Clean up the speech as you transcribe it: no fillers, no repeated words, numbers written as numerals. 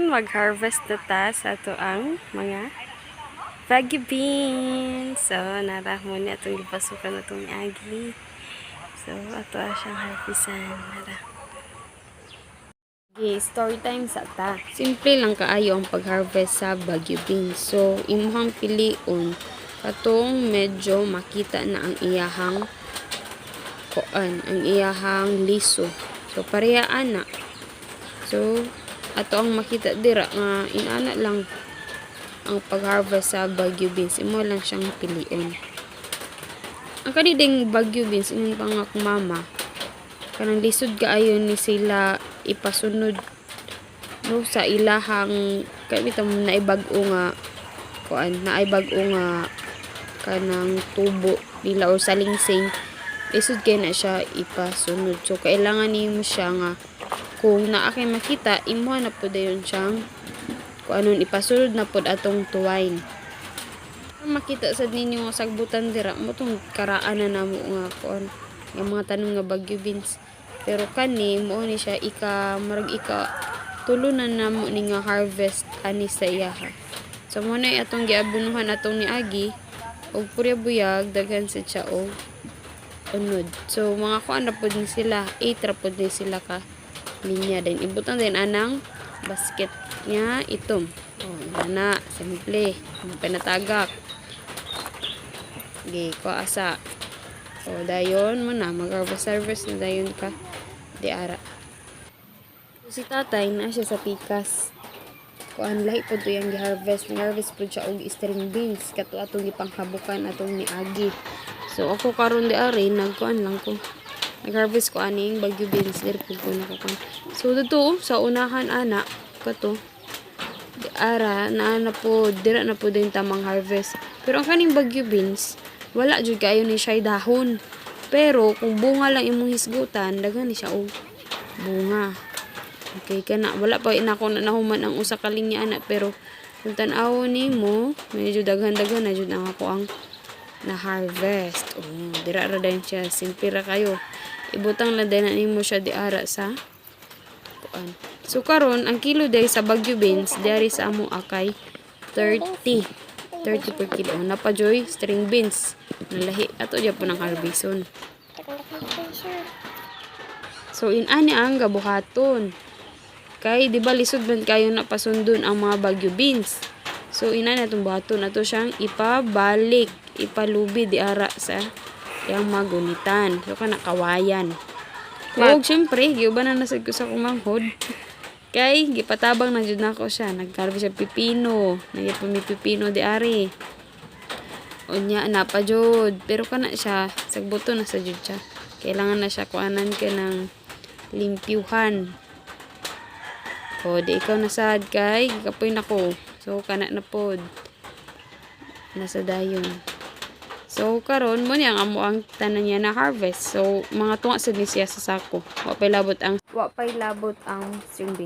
mag-harvest na ta sa ato ang mga baggy beans. So, nara mo ni atong gipasukan na itong agi. So, ato siyang harvestan. Nara. Okay, story time sa ta. Simple lang kaayo ang pag-harvest sa baggy beans. So, imuhang piliun katong medyo makita na ang iyahang ang iyahang liso. So, parehaan na. So, ato ang makita dira nga inana lang ang pag-harvest sa bagyo beans. Imo lang siyang piliin. Ang kaniding bagyo beans inyong pangak mama kanang lisod kaayo ni sila ipasunod no sa ilahang kabita mo na ibag-o nga kanang tubo nila o salingsing lisod kay na siya ipasunod. So kailangan nimo siya nga kung naa kay makita imo na pud dayon siyang kung anon ipasulod na pud atong tuwain. Makita sad ninyo nga sagbutan dira mo tong karaan na namo nga kuan yung mga tanom nga bagyo beans. Pero kani mo ni siya marag tulunan namo ni nga harvest ani sa iyaha. So mo na atong giabunuhan atong niagi og purya-buyag daghan sa siya og unod. So mga kuan na pud ni sila 8 ra pud ni sila ka linya din ibutan din anang basket nya itom. Na simple pinatagak gi ko asa. So dayon mo na mag-harvest na dayon ka di ara. So, si tatay na siya sa pikas kuan lahi pud to yang gi-harvest pud siya og string beans kato atong gipanghabukan atong niagi. So ako karon di ari nagkuan lang ko nag-harvest ko aning bagyo beans diri pud ko nakukuan. So dito sa unahan ana kato di ara na po dira na po din tamang harvest. Pero ang kaning bagyo beans wala jud kayo ni siya dahon. Pero kung bunga lang imong hisgutan daghan ni siya og bunga. Okay kana wala pa inako na nahuman ang usa ka linya ana pero kung tan-aw nimo medyo daghan-daghan na jud ang ako ang na harvest. Dira ra din siya simple ra kayo. Ibutang lang din nimo siya di ara sa kuan. So karon ang kilo day sa bagyo beans diari sa amo akay 30 per kilo. Napajoy string beans nalahi ato diya po ng harveston. So inani ang gabuhaton kay di ba lisod man kayo na pasundon ang mga bagyo beans. So inani atong buhaton ato siyang ipabalik ipalubi di ara sa yang magunitan. So kana kawayan. Ug syempre giuban na nasad ko sa kumanghod kay gipatabang na jud nako siya nagkarbi siya pipino nagyan pa mi pipino di ari unya na pa jud pero kana siya sagbuto na sa jud siya kailangan na siya kuanan ka ng limpyuhan o di ikaw nasad kay kapoy nako so kana na pod nasa dayon. So karon mo niya amo ang tanan niya na harvest. So mga tunga sad ni siya sa sako. Wa pay labot ang string beans.